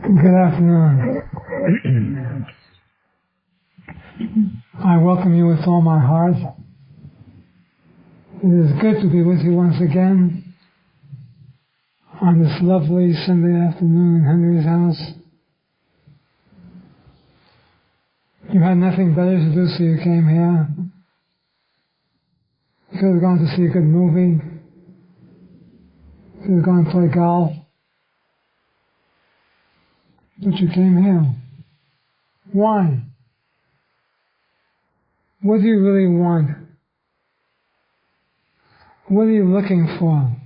Good afternoon. I welcome you with all my heart. It is good to be with you once again on this lovely Sunday afternoon in Henry's house. You had nothing better to do, so you came here. You could have gone to see a good movie. You could have gone to play golf. But you came here. Why? What do you really want? What are you looking for?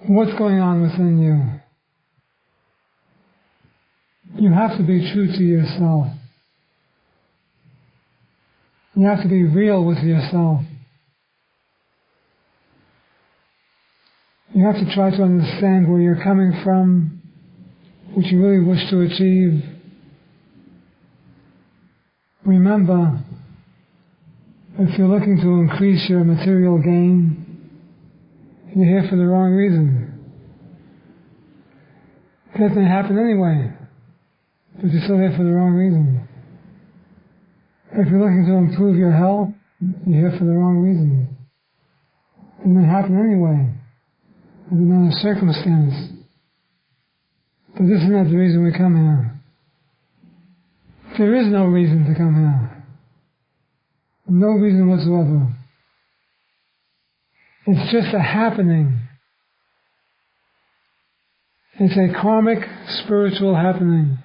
What's going on within you? You have to be true to yourself. You have to be real with yourself. You have to try to understand where you're coming from, what you really wish to achieve. Remember, if you're looking to increase your material gain, you're here for the wrong reason. That may happen anyway, but you're still here for the wrong reason. If you're looking to improve your health, you're here for the wrong reason. It may happen anyway. As a matter of circumstance. But this is not the reason we come here. There is no reason to come here. No reason whatsoever. It's just a happening. It's a karmic, spiritual happening.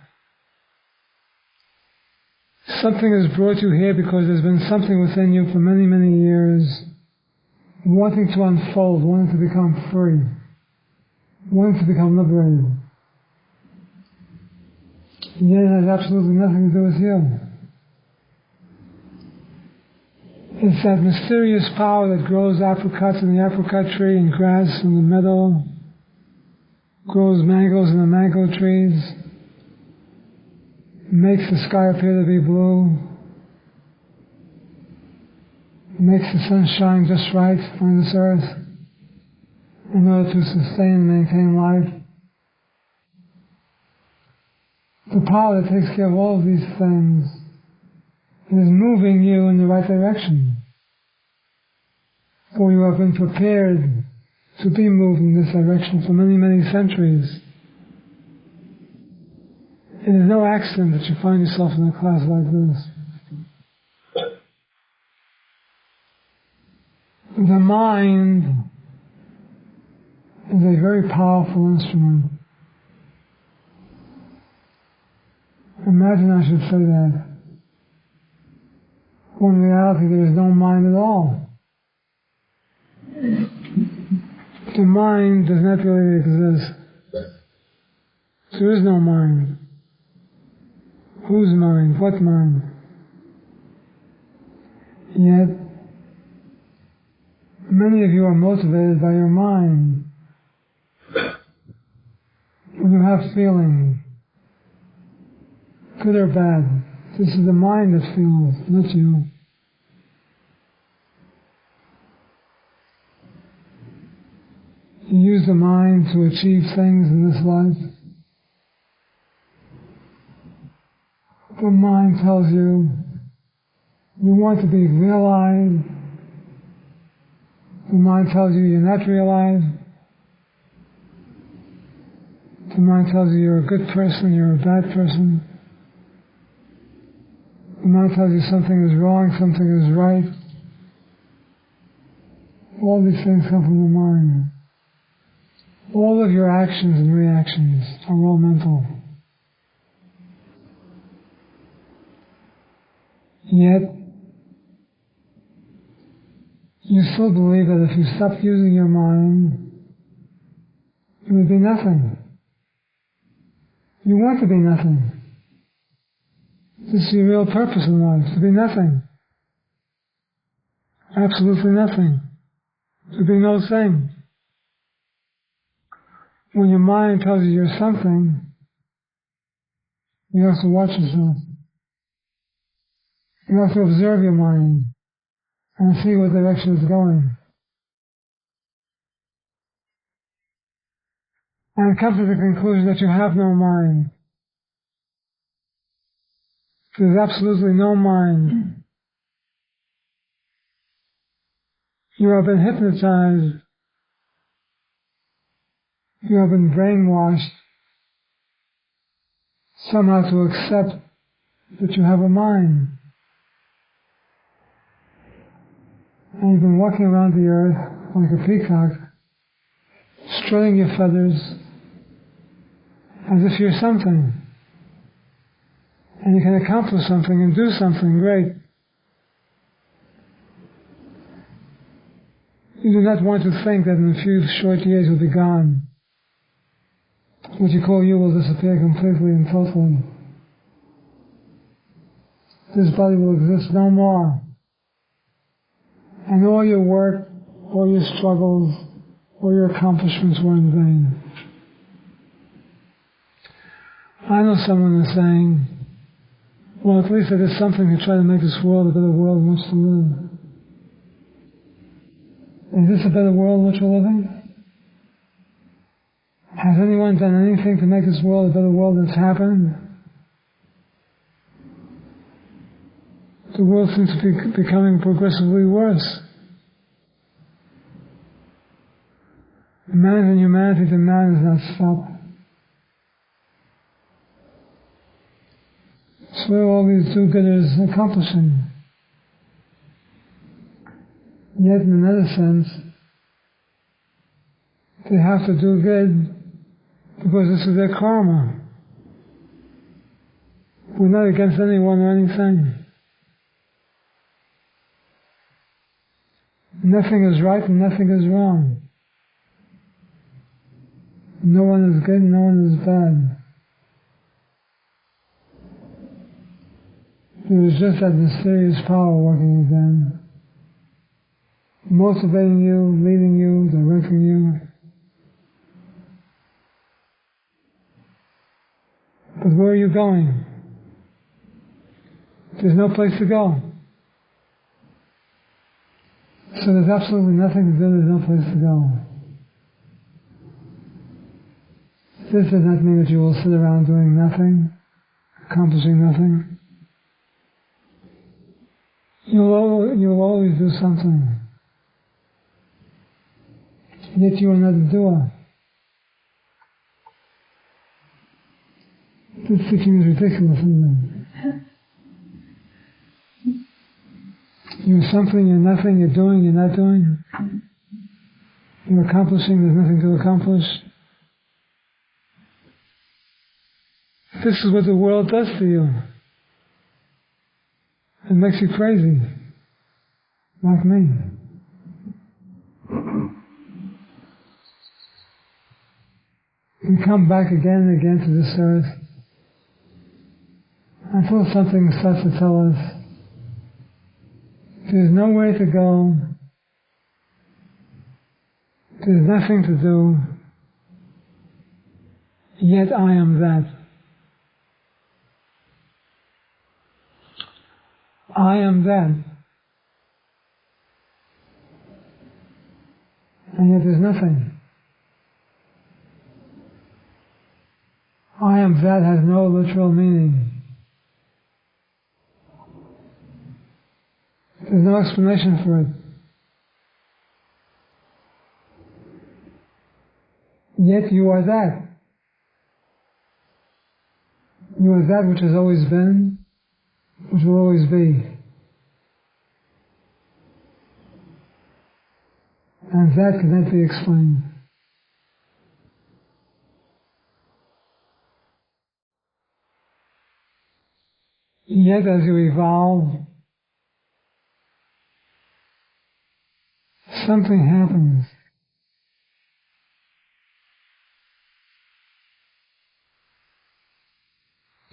Something has brought you here because there's been something within you for many, many years wanting to unfold, wanting to become free, wanting to become liberated. And yet it has absolutely nothing to do with you. It's that mysterious power that grows apricots in the apricot tree and grass in the meadow, grows mangoes in the mango trees, makes the sky appear to be blue, makes the sun shine just right on this earth in order to sustain and maintain life. The power that takes care of all of these things is moving you in the right direction. For you have been prepared to be moved in this direction for many, many centuries. It is no accident that you find yourself in a class like this. The mind is a very powerful instrument. Imagine I should say that. When in reality there is no mind at all. The mind does not really exist. There is no mind. Whose mind? What mind? Yet, many of you are motivated by your mind. When you have feelings, good or bad, this is the mind that feels, not you. You use the mind to achieve things in this life. The mind tells you want to be realized. The mind tells you you're not realized. The mind tells you you're a good person, you're a bad person. The mind tells you something is wrong, something is right. All these things come from the mind. All of your actions and reactions are all mental. Yet, you still believe that if you stopped using your mind, it would be nothing. You want to be nothing. This is your real purpose in life, to be nothing. Absolutely nothing. To be no thing. When your mind tells you you're something, you have to watch yourself. You have to observe your mind and see what direction it's going. and come to the conclusion that you have no mind. There's absolutely no mind. You have been hypnotized. You have been brainwashed somehow to accept that you have a mind. And you've been walking around the earth like a peacock, strutting your feathers as if you're something. And you can accomplish something and do something great. You do not want to think that in a few short years you'll be gone. What you call you will disappear completely and totally. This body will exist no more. And all your work, all your struggles, all your accomplishments were in vain. I know someone is saying, well, at least I did something to try to make this world a better world in which to live. Is this a better world in which we're living? Has anyone done anything to make this world a better world that's happened? The world seems to be becoming progressively worse. Man and humanity to man is not stopped. So what are all these do-gooders accomplishing? Yet in another sense, they have to do good because this is their karma. We're not against anyone or anything. Nothing is right and nothing is wrong. No one is good, no one is bad. There is just that mysterious power working with them, motivating you, leading you, directing you. But where are you going? There's no place to go. So there's absolutely nothing to do, there's no place to go. This does not mean that you will sit around doing nothing, accomplishing nothing. You'll always do something. Yet you are not a doer. This teaching is ridiculous, isn't it? You're something, you're nothing, you're doing, you're not doing. You're accomplishing, there's nothing to accomplish. This is what the world does to you. It makes you crazy, like me. We come back again and again to this earth until something starts to tell us there's nowhere to go, there's nothing to do, yet I am that. I am that. And yet there's nothing. I am that has no literal meaning. There's no explanation for it. Yet you are that. You are that which has always been, which will always be. And that cannot be explained. Yet as you evolve, something happens.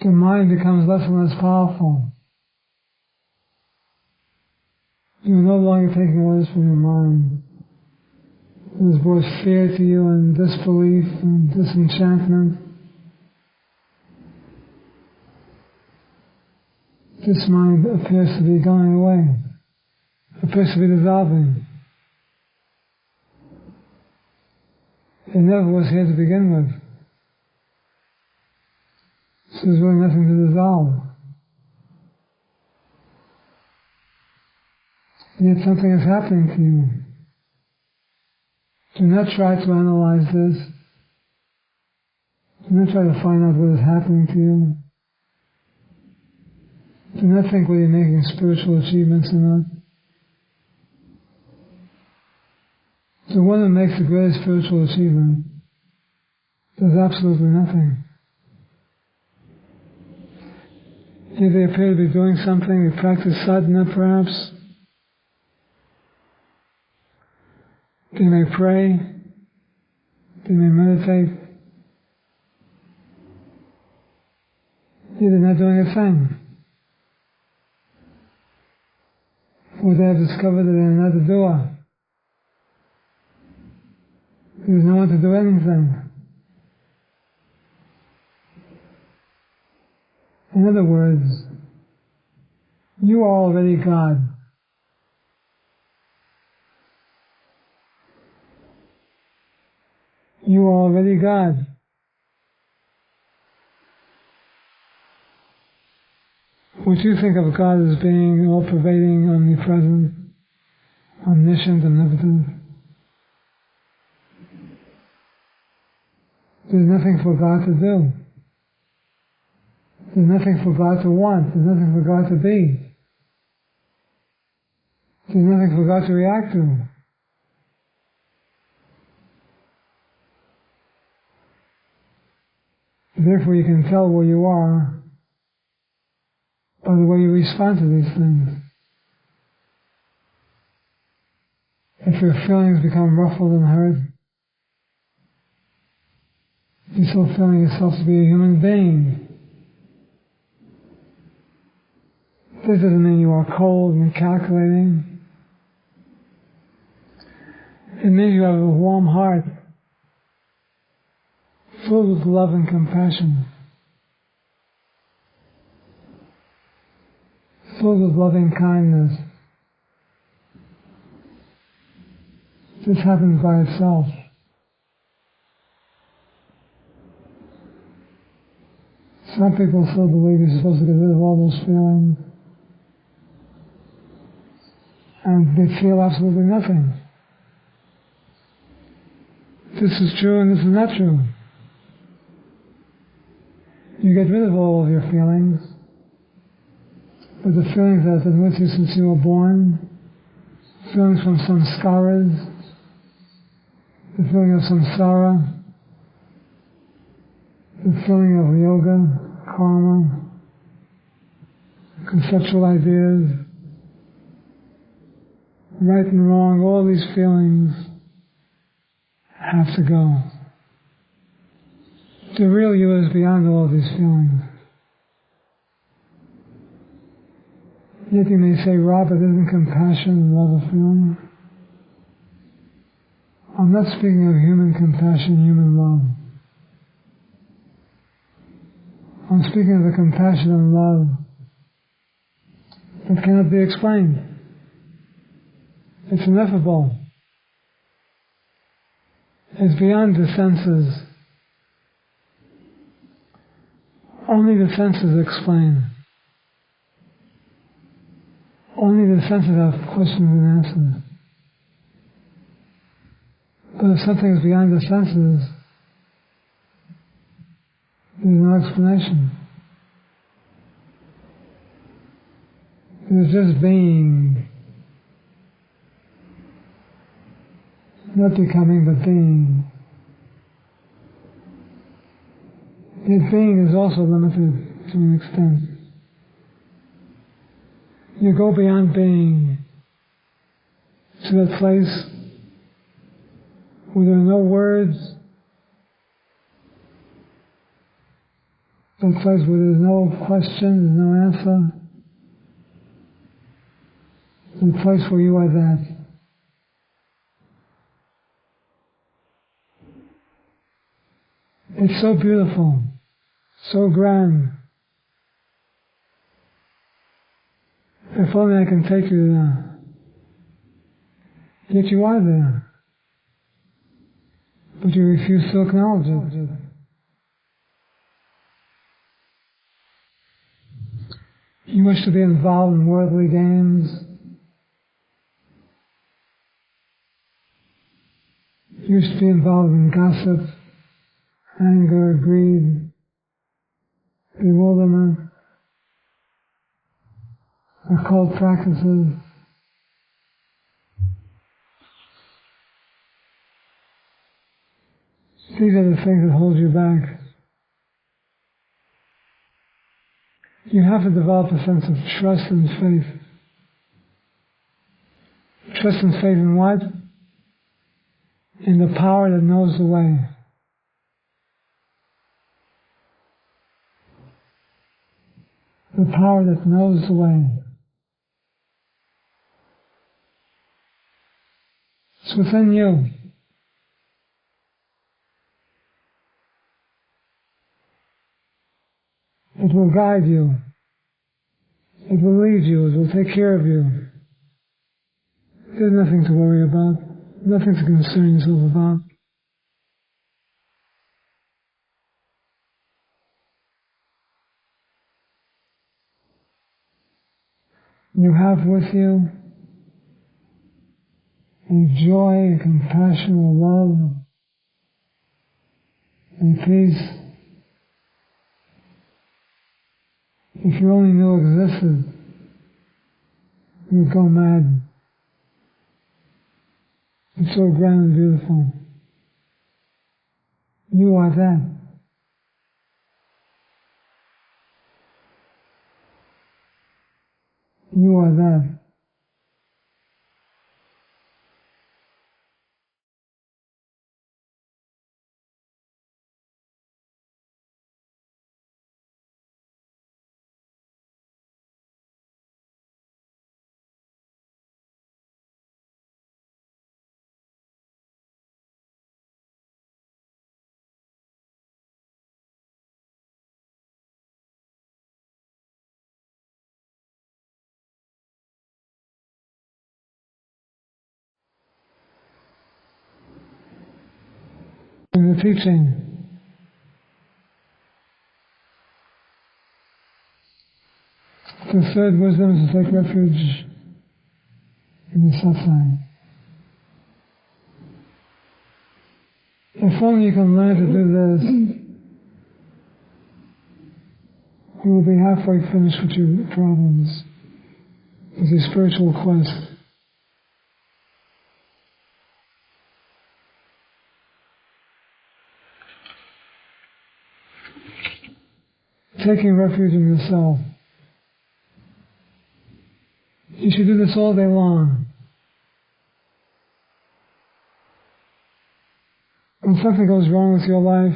The mind becomes less and less powerful. You are no longer taking orders from your mind. It has brought fear to you and disbelief and disenchantment. This mind appears to be going away, appears to be dissolving. It never was here to begin with. So there's really nothing to dissolve. And yet something is happening to you. Do not try to analyze this. Do not try to find out what is happening to you. Do not think whether you're making spiritual achievements or not. The one who makes the greatest spiritual achievement does absolutely nothing. Here they appear to be doing something, they practice sadhana perhaps. They may pray, they may meditate. Here they're not doing a thing. Or they have discovered that they're not a doer. There's no one to do anything. In other words, you are already God. You are already God. What you think of God as being all-pervading, omnipresent, omniscient, omnipotent, there's nothing for God to do. There's nothing for God to want. There's nothing for God to be. There's nothing for God to react to. Therefore you can tell where you are by the way you respond to these things. If your feelings become ruffled and hurt, you're still feeling yourself to be a human being. This doesn't mean you are cold and calculating. It means you have a warm heart, filled with love and compassion, filled with loving kindness. This happens by itself. Some people still believe you're supposed to get rid of all those feelings, and they feel absolutely nothing. This is true and this is not true. You get rid of all of your feelings, but the feelings that have been with you since you were born, feelings from samskaras, the feeling of samsara, the feeling of yoga, karma, conceptual ideas, right and wrong, all these feelings have to go. The real you is beyond all these feelings. Yet you may say, Robert, isn't compassion and love a feeling? I'm not speaking of human compassion, human love. I'm speaking of the compassion and love that cannot be explained. It's ineffable. It's beyond the senses. Only the senses explain. Only the senses have questions and answers. But if something is beyond the senses, there's no explanation. There's just being. Not becoming, but being. Yet being is also limited to an extent. You go beyond being to that place where there are no words, that place where there's no question, there's no answer, the place where you are that. It's so beautiful, so grand. If only I can take you there. Yet you are there. But you refuse to acknowledge it. You wish to be involved in worldly games. You wish to be involved in gossip, anger, greed, bewilderment, occult practices. These are the things that hold you back. You have to develop a sense of trust and faith. Trust and faith in what? In the power that knows the way. The power that knows the way. It's within you. It will guide you. It will lead you. It will take care of you. There's nothing to worry about. Nothing to concern yourself about. You have with you a joy, a compassion, a love, a peace. If you only knew existed, you would go mad. It's so grand and beautiful. You are that. You are that. In the teaching, the third wisdom is to take refuge in the Satsang. If only you can learn to do this, you will be halfway finished with your problems, with your spiritual quest. Taking refuge in yourself. You should do this all day long. When something goes wrong with your life,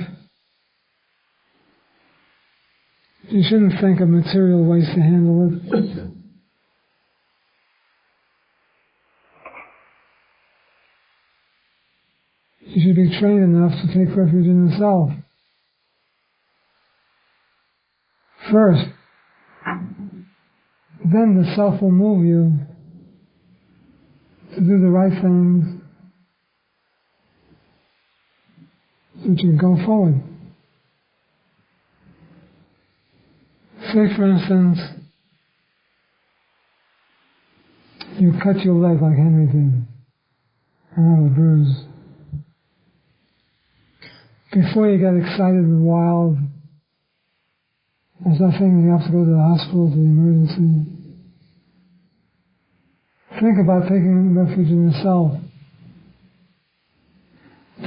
you shouldn't think of material ways to handle it. You should be trained enough to take refuge in yourself. First, then the self will move you to do the right things so that you can go forward. Say, for instance, you cut your leg like Henry did and have a bruise. Before you get excited and wild, there's nothing, you have to go to the hospital, to the emergency. Think about taking refuge in yourself.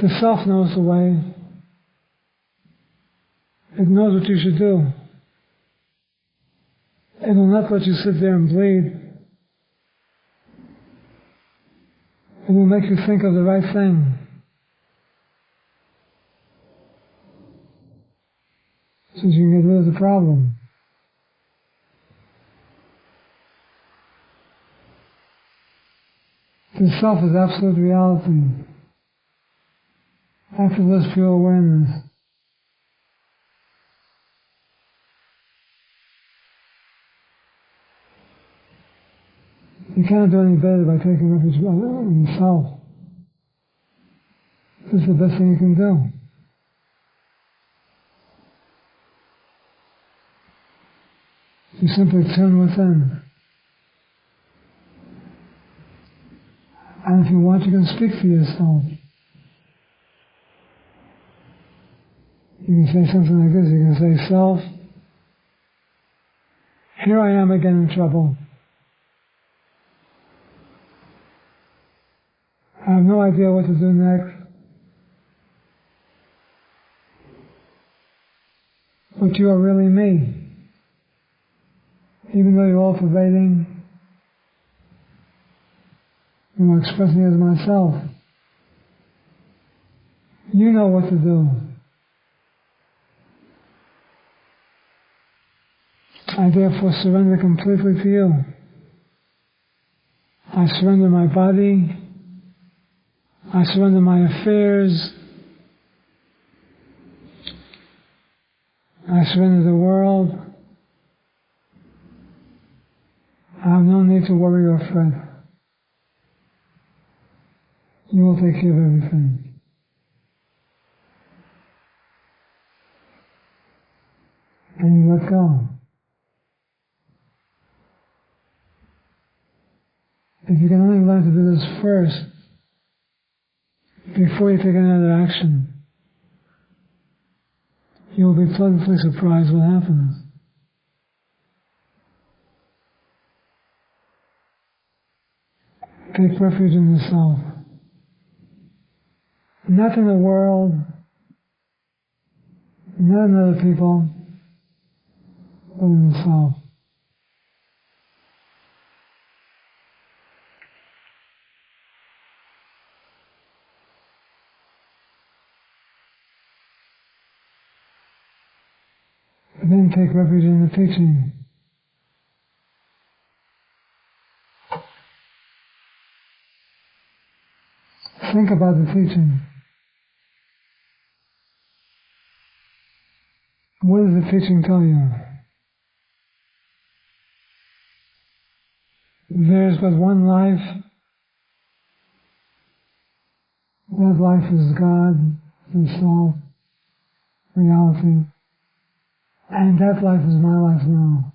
The self knows the way. It knows what you should do. It will not let you sit there and bleed. It will make you think of the right thing. So you can get rid of the problem. The self is absolute reality. Effortless pure awareness. You cannot do any better by taking refuge in yourself. This is the best thing you can do. You simply tune within. And if you want, you can speak to yourself. You can say something like this. You can say, self, here I am again in trouble. I have no idea what to do next. But you are really me. Even though you're all pervading, you're expressing as myself. You know what to do. I therefore surrender completely to you. I surrender my body. I surrender my affairs. I surrender the world. I have no need to worry or fret. You will take care of everything. And you let go. If you can only learn to do this first, before you take another action, you will be pleasantly surprised what happens. Take refuge in the self. Not in the world, not in other people, but in the self. Then take refuge in the teaching. Think about the teaching. What does the teaching tell you? There is but one life. That life is God, the soul, reality. And that life is my life now.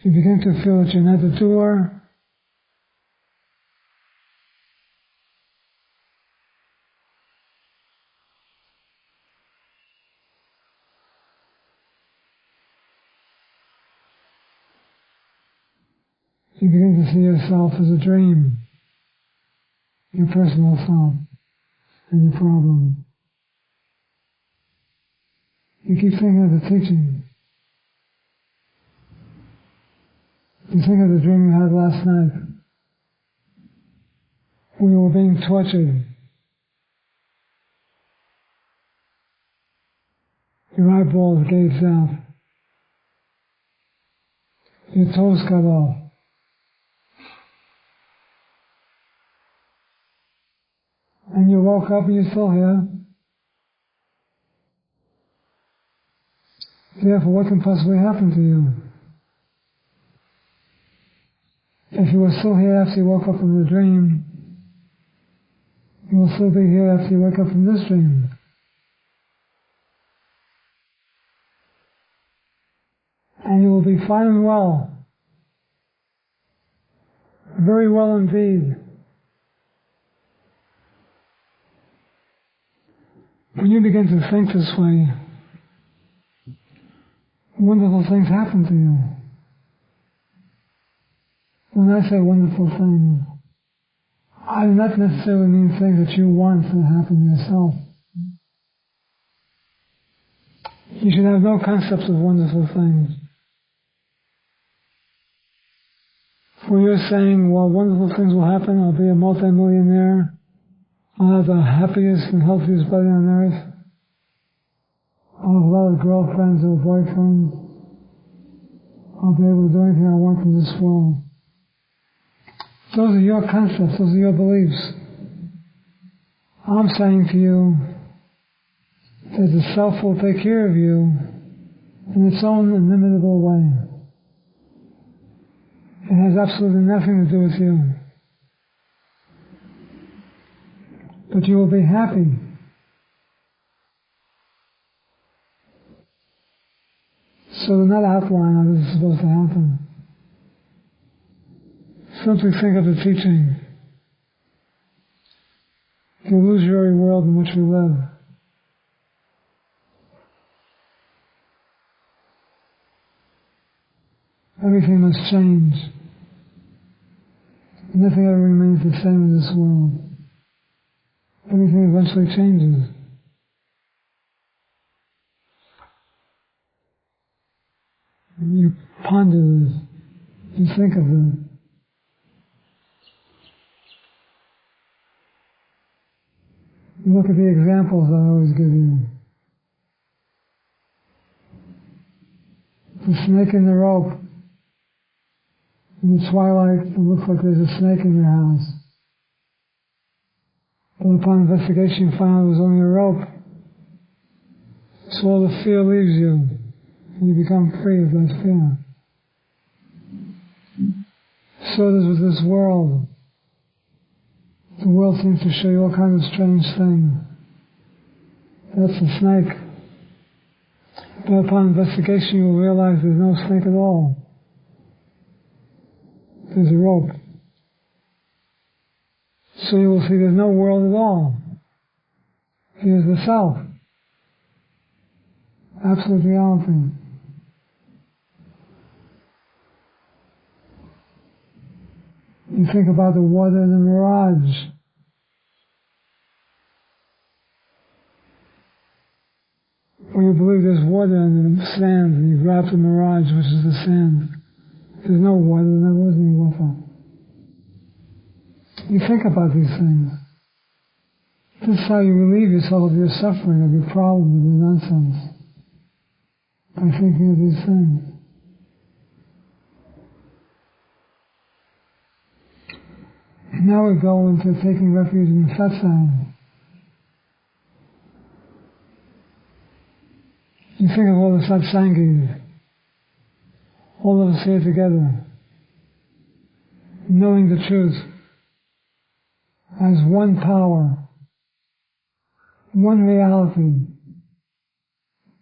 You begin to feel that you're not the doer. You begin to see yourself as a dream, your personal self, and your problem. You keep thinking of the teaching. You think of the dream you had last night. We were being tortured. Your eyeballs gazed out. Your toes cut off. And you woke up and you're still here. Therefore, what can possibly happen to you? If you were still here after you woke up from the dream, you will still be here after you wake up from this dream. And you will be fine and well. Very well indeed. When you begin to think this way, wonderful things happen to you. When I say wonderful things, I do not necessarily mean things that you want to happen yourself. You should have no concepts of wonderful things. For you're saying, well, wonderful things will happen, I'll be a multi-millionaire, I'll have the happiest and healthiest body on earth, I'll have a lot of girlfriends or boyfriends, I'll be able to do anything I want in this world. Those are your concepts, those are your beliefs. I'm saying to you that the self will take care of you in its own inimitable way. It has absolutely nothing to do with you. but you will be happy. So do not outline how this is supposed to happen. Simply think of the teaching. The illusory world in which we live. Everything must change. Nothing ever remains the same in this world. Everything eventually changes. And you ponder this. You think of this. You look at the examples I always give you. The snake in the rope. In the twilight, it looks like there's a snake in your house. But upon investigation, you find out it was only a rope. So all the fear leaves you, and you become free of that fear. So it is with this world. The world seems to show you all kinds of strange things. That's the snake. But upon investigation, you will realize there's no snake at all. There's a rope. So you will see there's no world at all. Here's the self. Absolute reality. You think about the water in the Mirage. Or you believe there's water in the sand and you grab the Mirage, which is the sand. There's no water, there never was any water. You think about these things. This is how you relieve yourself of your suffering, of your problems, of your nonsense. By thinking of these things. Now we go into taking refuge in the Satsang. You think of all the satsangis, all of us here together, knowing the truth as one power, one reality,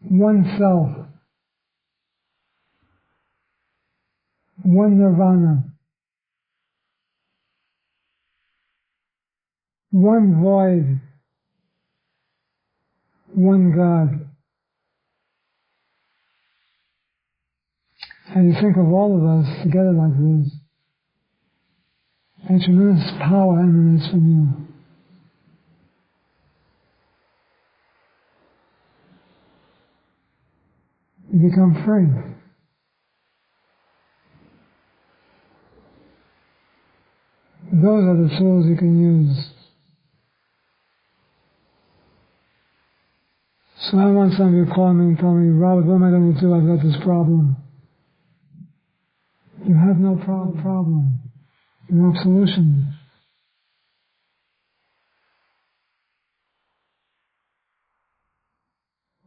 one self, one nirvana, one void, one God. And you think of all of us together like this, and tremendous power emanates from you. You become free. Those are the tools you can use. So I want some of you call me and tell me, Robert, what am I going to do? I've got this problem. You have no problem. You have solutions.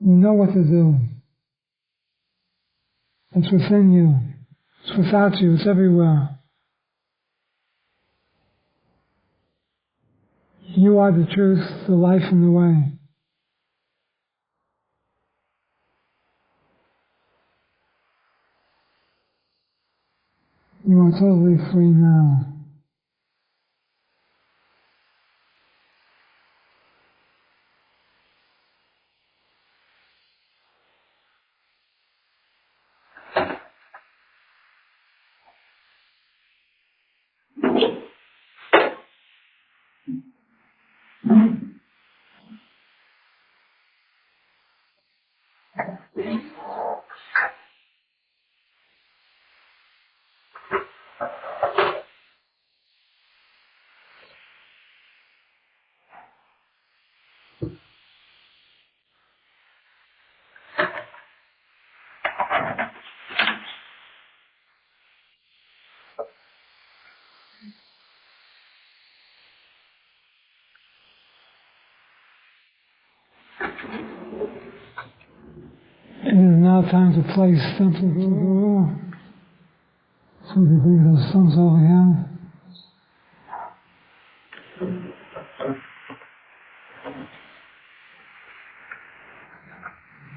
You know what to do. It's within you. It's without you. It's everywhere. You are the truth, the life, and the way. You are totally free now. It is now time to place Stump to Doer. So we can bring those stumps over here.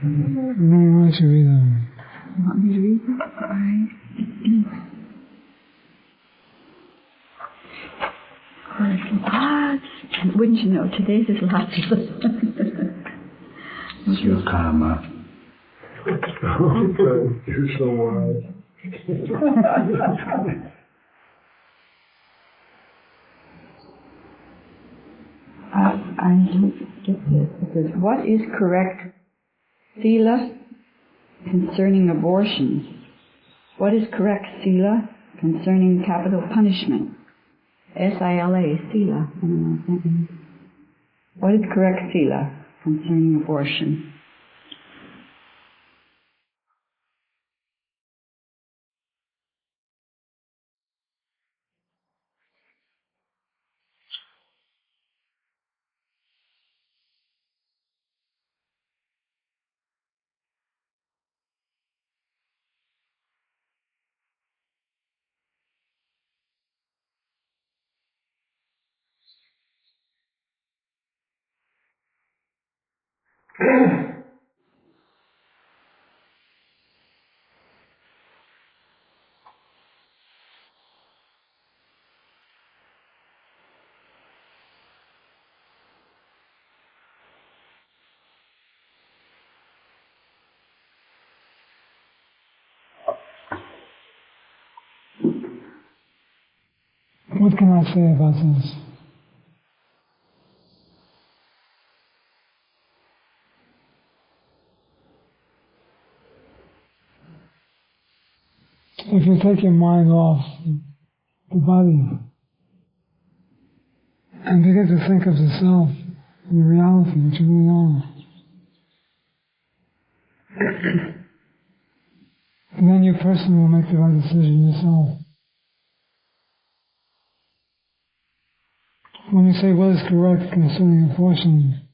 And then why don't you read them? You want me to read them? All right. And wouldn't you know, today's is lots of It's your karma. You're so wise. I don't get this. It says, what is correct Sila concerning abortion? What is correct Sila concerning capital punishment? S-I-L-A, Sila. I don't know what that means. What is correct Sila concerning abortion? What can I say about this? If you take your mind off the body and begin to think of the self and the reality which you really are, then your person will make the right decision yourself. When you say what is correct concerning abortion,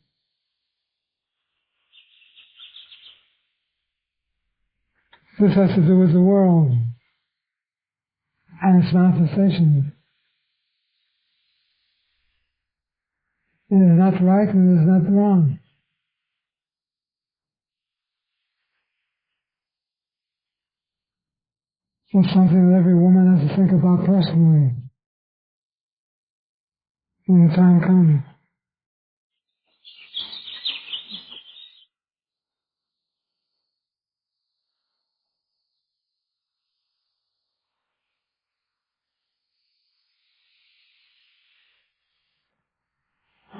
this has to do with the world and its manifestation. It is not right and it is not wrong. It's something that every woman has to think about personally when the time comes.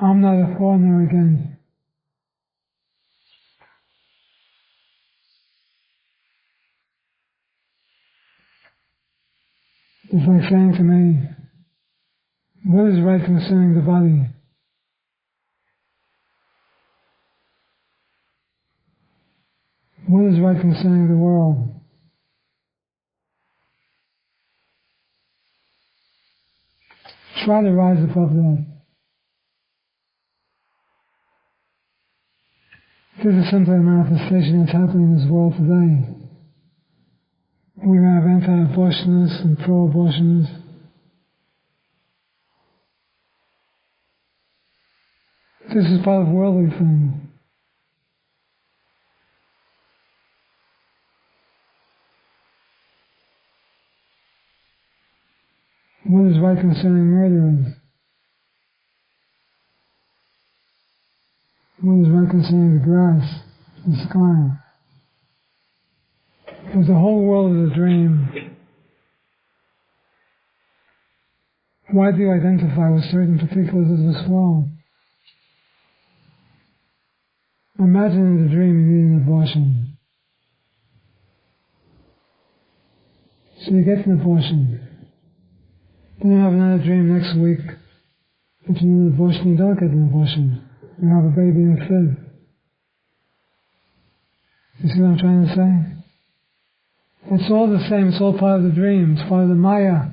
I'm not a foreigner again. It's like saying to me, what is right concerning the body? What is right concerning the world? Try to rise above that. This is simply a manifestation that's happening in this world today. We have anti-abortionists and pro-abortionists. This is part of worldly things. What is right concerning murderers? What is right concerning the grass, the sky? Because the whole world is a dream. Why do you identify with certain particulars of this world? Imagine in the dream you need an abortion. So you get an abortion. Then you have another dream next week that you need an abortion, you don't get an abortion. You have a baby in a fib. You see what I'm trying to say? It's all the same, it's all part of the dream, it's part of the Maya.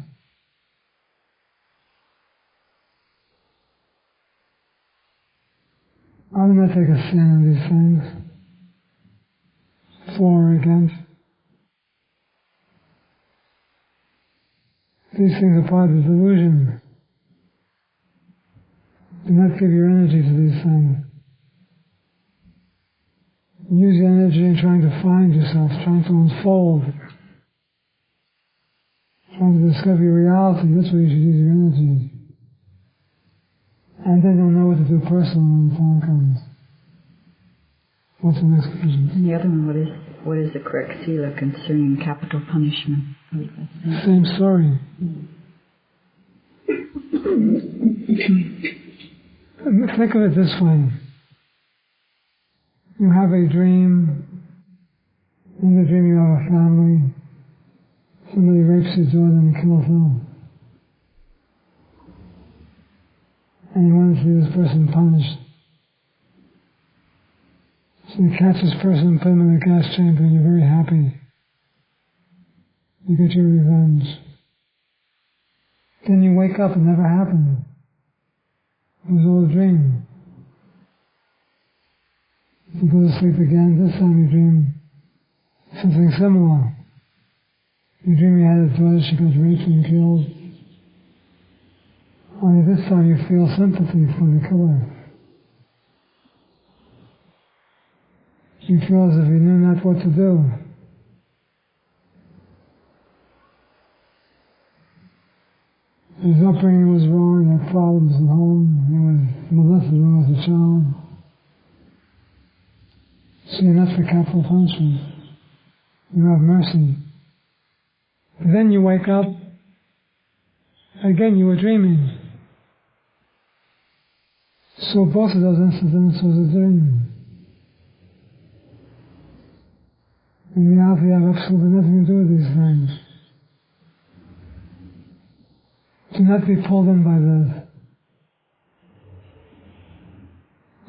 I do not take a stand on these things, for or against. These things are part of the delusion. Do not give your energy to these things. Use your energy in trying to find yourself, trying to unfold, trying to discover your reality. That's where you should use your energy. And then you'll know what to do personally when the time comes. What's the next question? And the other one, what is the correct sila concerning capital punishment? Same story. Think of it this way. You have a dream. In the dream you have a family. Somebody rapes your daughter and kills them. And you want to see this person punished. So you catch this person and put him in a gas chamber and you're very happy. You get your revenge. Then you wake up, it never happened. It was all a dream. You go to sleep again, this time you dream something similar. You dream you had a daughter, she got raped and killed. Only this time you feel sympathy for the killer. You feel as if you knew not what to do. His upbringing was wrong, he had problems at home, he was molested when he was a child. So you're not for capital punishment. You have mercy. But then you wake up, again you were dreaming. So both of those incidents was a dream. In reality, you have absolutely nothing to do with these things. Do not be pulled in by this.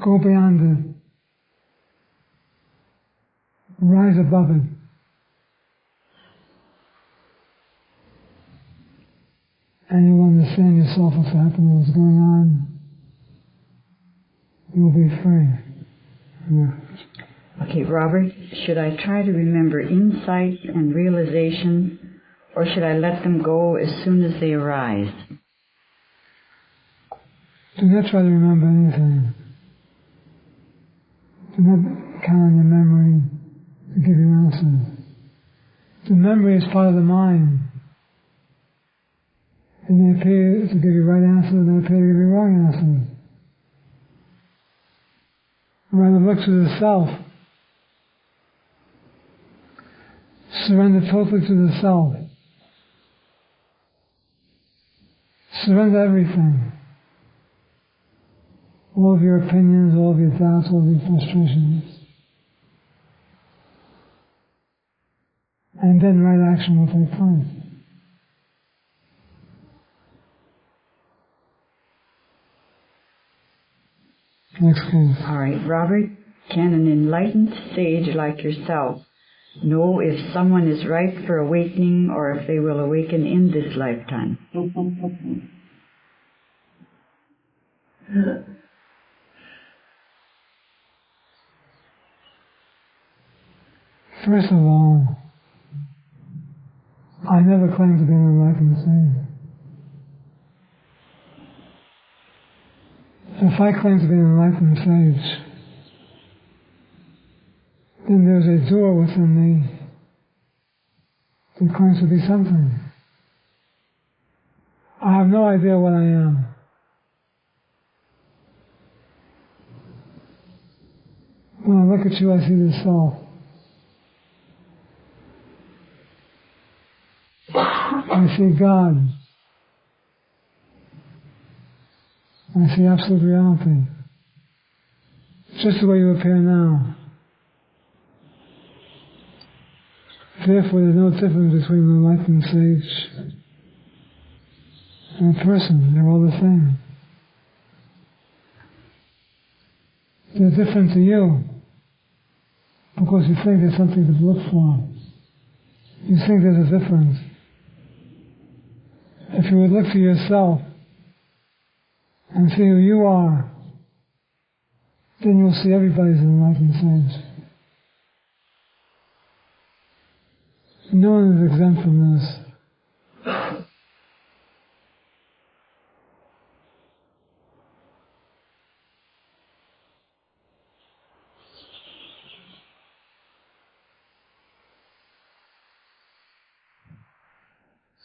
Go beyond it. Rise above it. And you'll understand yourself what's happening, what's going on. You will be free. Yeah. Okay, Robert, should I try to remember insight and realization, or should I let them go as soon as they arise? Do not try to remember anything. Do not count on your memory to give you answers. The memory is part of the mind. It may appear to give you right answers, it may appear to give you wrong answers. Rather look to the self. Surrender totally to the self. Surrender everything. All of your opinions, all of your doubts, all of your frustrations. And then right action will take place. Next case. All right, Robert, can an enlightened sage like yourself know if someone is ripe for awakening or if they will awaken in this lifetime? First of all, I never claim to be an enlightened sage. If I claim to be an enlightened sage, then there's a doer within me that claims to be something. I have no idea what I am. When I look at you, I see the self. I see God. I see absolute reality. Just the way you appear now. Therefore, there's no difference between an enlightened sage and a person. They're all the same. They're different to you because you think there's something to look for. You think there's a difference. If you would look to yourself and see who you are, then you'll see everybody's an enlightened sage. No one is exempt from this.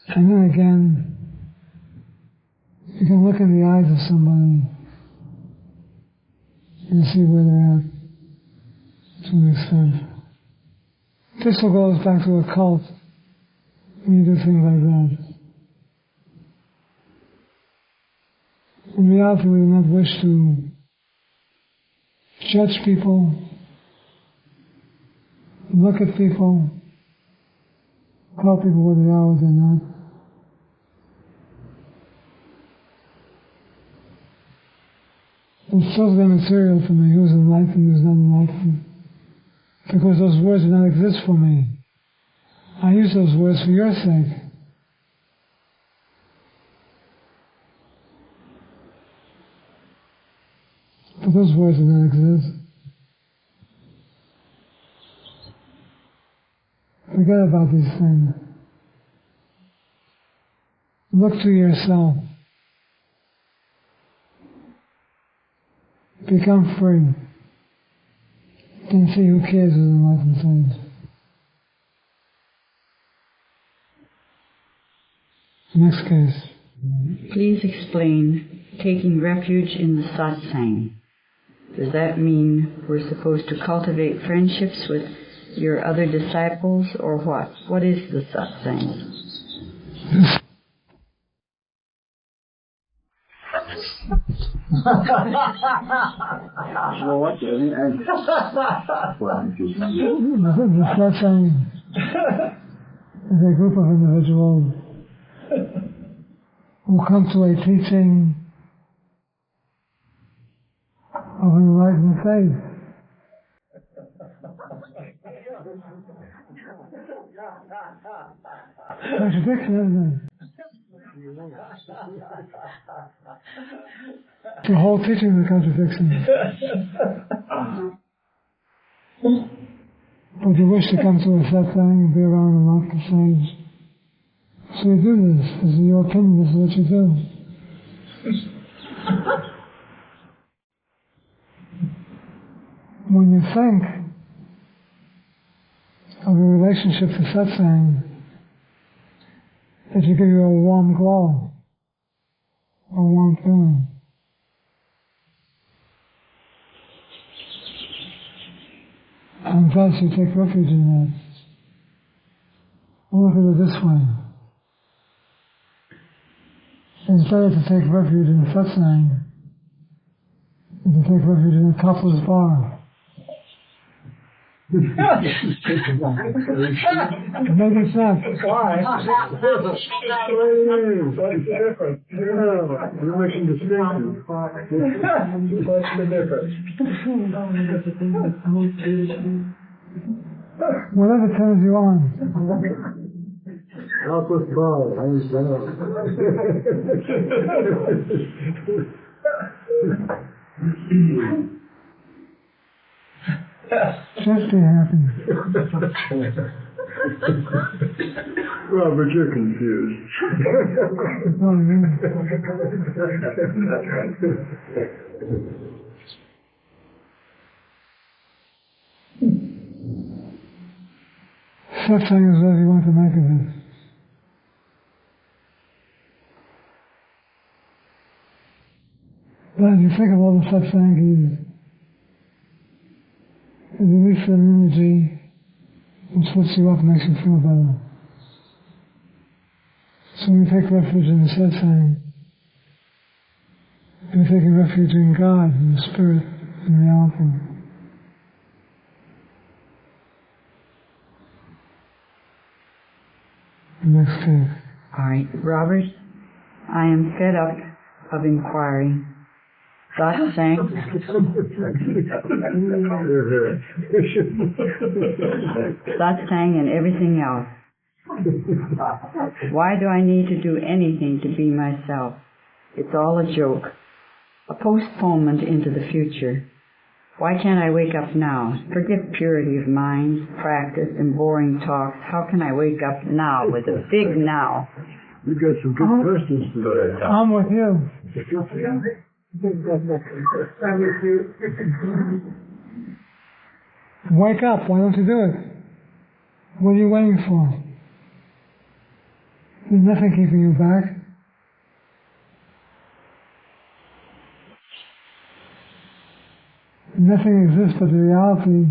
And then again, you can look in the eyes of somebody and see where they're at to an extent. This all goes back to a cult when you do things like that. In reality, we do not wish to judge people, look at people, call people what they are, what they're not. It's totally immaterial for me who's enlightened, who's not enlightened, because those words do not exist for me. I use those words for your sake. But those words do not exist. Forget about these things. Look to yourself. Become free. Then see who cares with enlightened things. Next case. Please explain taking refuge in the satsang. Does that mean we're supposed to cultivate friendships with your other disciples, or what? What is the satsang? Well, what do you think? The satsang is a group of individuals who come to a teaching of enlightened faith. Contradiction, isn't it? The whole teaching is a contradiction. But you wish to come to a satsang and be around and not the sage. So you do this. This is your opinion. This is what you do. When you think of your relationship to satsang, it should give you a warm glow, a warm feeling. And thus you take refuge in that. Look at it this way. It's better to take refuge in satsang than to take refuge in a topless bar. Maybe it's not. Why? What's the difference? You're making distinctions. What's the difference? Whatever turns you on. Topless bar. I understand. Just be happy. Robert, you're confused. Satsang is whatever you want to make of it. But if you think of all the satsang it releases an energy which lifts you up and makes you feel better. So when you take refuge in the satsang, you're taking refuge in God, in the Spirit, in reality. Next case. All right, Robert, I am fed up of inquiring. Satsang. Satsang and everything else. Why do I need to do anything to be myself? It's all a joke, a postponement into the future. Why can't I wake up now? Forget purity of mind, practice, and boring talks. How can I wake up now with a big now? You got some good questions today. I'm with you. Wake up. Why don't you do it? What are you waiting for? There's nothing keeping you back. Nothing exists but the reality.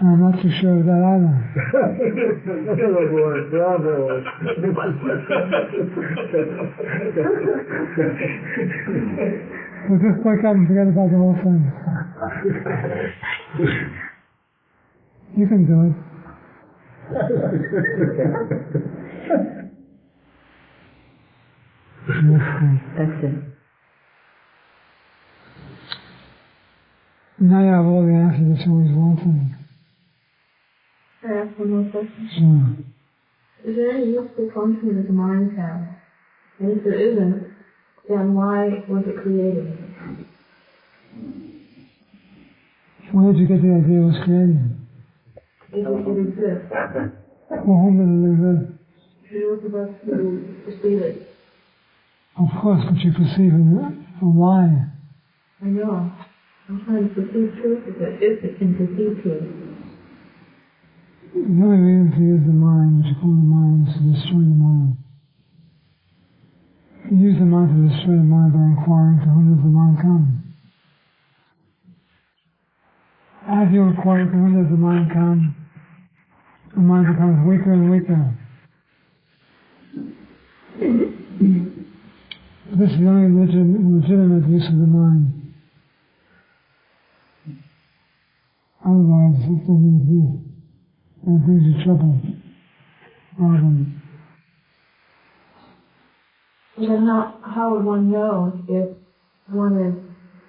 And I'm not too sure of that either. Bravo. So just wake up and forget about the whole thing. You can do it. That's it. Now you have all the answers that you always wanted. Can I ask one more question? Sure. Is there any useful function that the mind has? And if there isn't, then why was it created? Where did you get the idea it was created? If it exists, Well, whom did it exist? you're supposed to perceive it. Of course, but you perceive a lie. I know. I'm trying to perceive truth with it, if it can perceive truth. The only reason to use the mind, what you call the mind, is to destroy the mind. You use the mind to destroy the mind by inquiring to whom does the mind come. As you inquire to whom does the mind come, the mind becomes weaker and weaker. This is the only legitimate use of the mind. Otherwise, it doesn't exist. And it brings you trouble, problems. Then how would one know if one is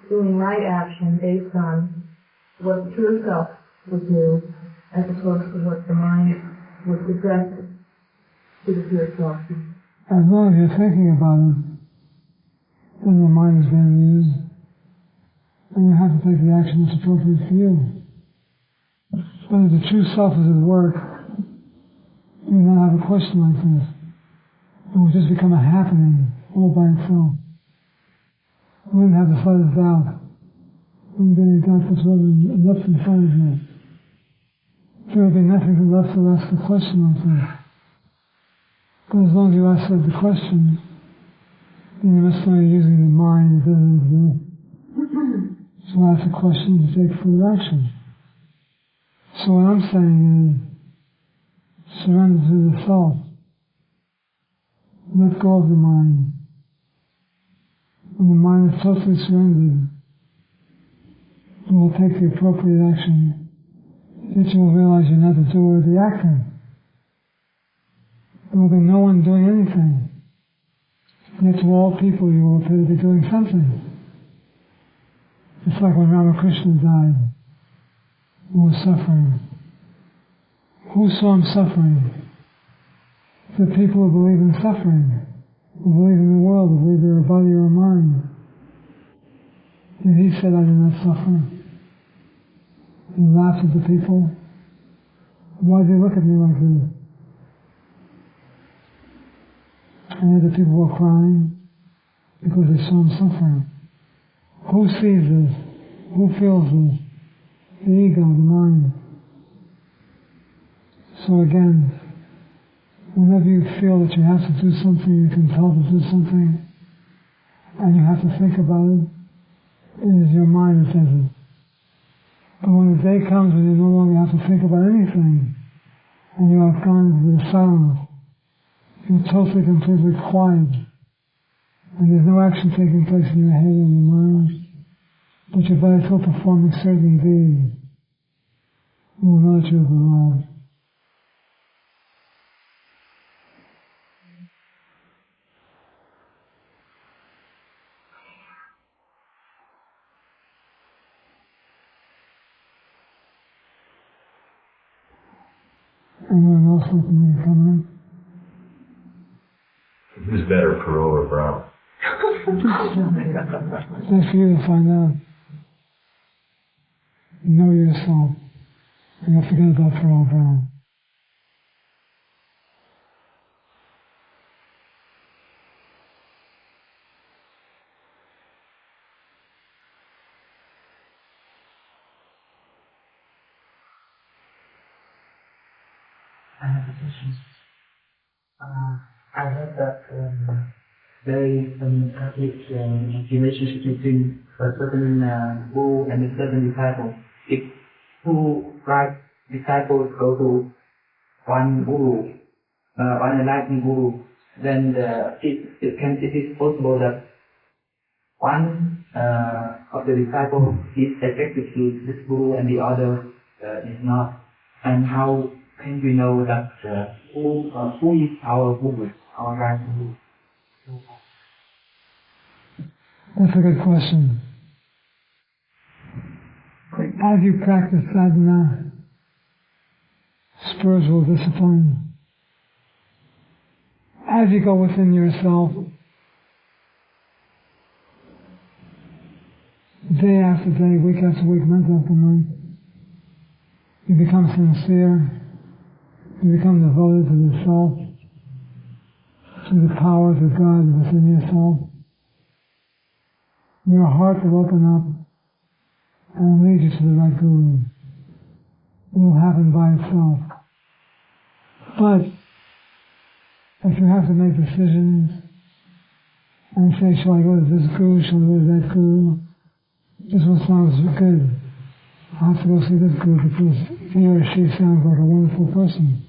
doing right action based on what the true self would do, as opposed to what the mind would suggest to the pure self? As long as you're thinking about it, then the mind is being used, and you have to take the action that's appropriate for you. But if the true self is at work, you will not have a question like this. It will just become a happening all by itself. You wouldn't have the slightest doubt. Wouldn't be any doubt whatsoever left in front of you. There will be nothing left to ask the question like this. But as long as you ask the question, then you must know you're using the mind that doesn't exist. So ask the question to take further action. So what I'm saying is, surrender to the self. Let go of the mind. When the mind is totally surrendered, you will take the appropriate action. That you will realize you're not the doer, the actor. There will be no one doing anything. Yet to all people you will appear to be doing something. It's like when Ramakrishna died. He was suffering. Who saw him suffering? The people who believe in suffering, who believe in the world, who believe they're a body or a mind. And he said, I did not suffer. He laughed at the people. Why do they look at me like this? And yet the people were crying because they saw him suffering. Who sees this? Who feels this? The ego, the mind. So again, whenever you feel that you have to do something, you're compelled to do something, and you have to think about it, it is your mind that says it. But when the day comes when you no longer have to think about anything, and you have gone into the silence, you're totally, completely quiet, and there's no action taking place in your head or in your mind, but your body is still performing certain deeds, you will know that you have arrived. Anyone else looking to come in? Who's better, Perot or Brown? That's for you to find out. Know yourself. And don't forget about Perot Brown. I have a question. I heard that there is some relationship between a certain guru and a certain disciple. If two right disciples go to one guru, one enlightened guru, then it is possible that one of the disciples is attracted to this guru and the other is not. And how can we know that who is our guru, our right guru? That's a good question. As you practice sadhana, spiritual discipline, as you go within yourself, day after day, week after week, month after month, you become sincere, you become devoted to the self, to the powers of God within yourself. Your heart will open up and lead you to the right guru. It will happen by itself. But if you have to make decisions and say, shall I go to this guru, shall I go to that guru? This one sounds good. I have to go see this guru because he or she sounds like a wonderful person.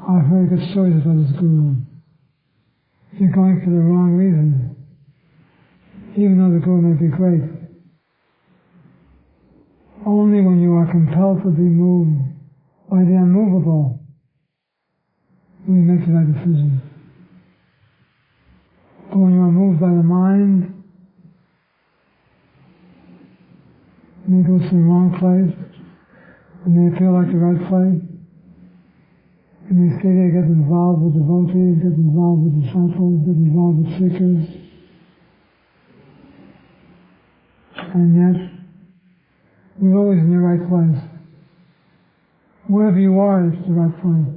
I've heard good stories about this guru. You're going for the wrong reason. Even though the guru may be great. Only when you are compelled to be moved by the unmovable will you make the right decision. But when you are moved by the mind, you may go to the wrong place, it may feel like the right place. You may stay there, get involved with devotees, get involved with disciples, get involved with seekers. And yet, you're always in the right place. Wherever you are, it's the right place.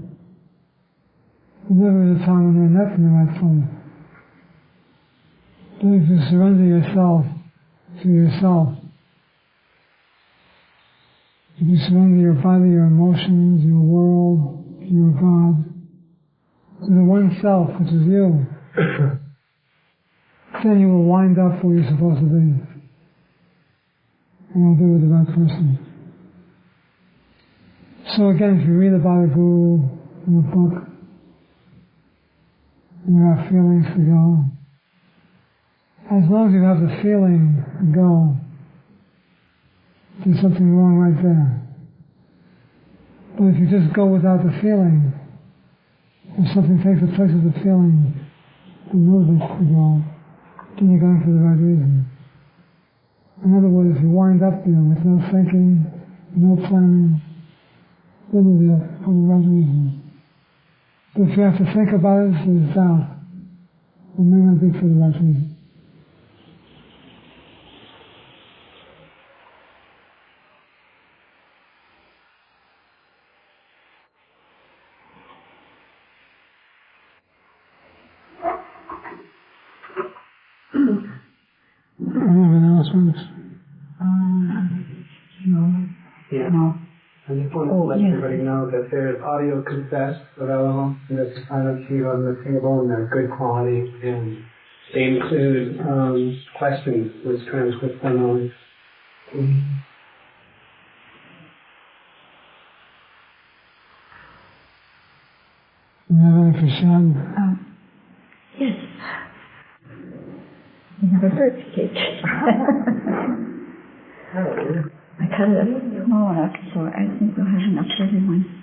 There's never a time when you're not in the right place. But if you surrender yourself to yourself, if you surrender your body, your emotions, your world, your God, to the one self, which is you, then you will wind up where you're supposed to be. And you'll be with the right person. So again, if you read about a guru in a book, and you have feelings to go, as long as you have the feeling to go, there's something wrong right there. But if you just go without the feeling, if something takes the place of the feeling, the movement to go, then you're going for the right reason. In other words, if you wind up there with no thinking, no planning, then you're there for the right reason. But if you have to think about it, there's doubt. It may not be for the right reason. No. I just want to let everybody know that there's audio cassettes available that's kind of here on the table, and they're good quality, and they include questions with transcripts and all. You have any Prasad? Yes. We have a birthday cake. I cut it up small enough, so I think we'll have enough for everyone.